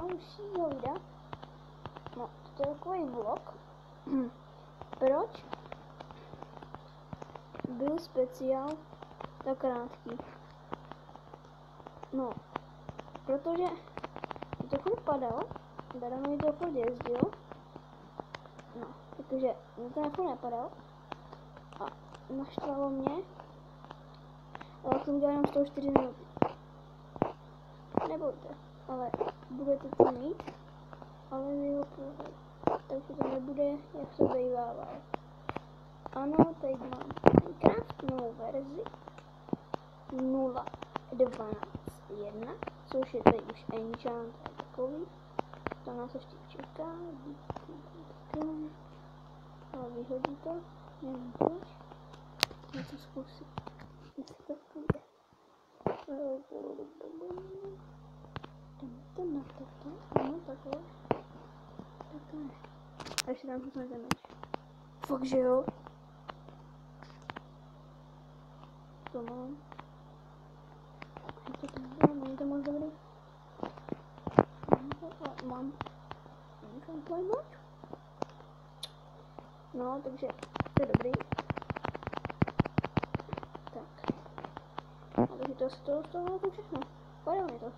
dalšího videa. No, to je takový vlog. Proč byl speciál tak krátký? No, protože mi to furt padalo, teda mi to furt jezdilo. No, protože mi to furt nepadalo. A naštvalo mě. A tak jsem udělal jenom 104 minuty. Nebojte, ale budete to mít, ale z jeho pohledu. Takže to nebude, jak to bývávalo. Ano, teď mám krásnou verzi 0.12.1, což je tady už enchant takový. To nás ještě čeká. Ale vyhodí to, nevím proč. Něco zkusit. Jestli to půjde. No takhle. Takhle. A ještě tam kusne ten meč. Fakt, že jo? To mám. Je to tam, není to moc dobrý. Mám. Můžu pojmout? No, takže to je dobrý. Tak. No, takže to z toho všechno. Padalo mi to.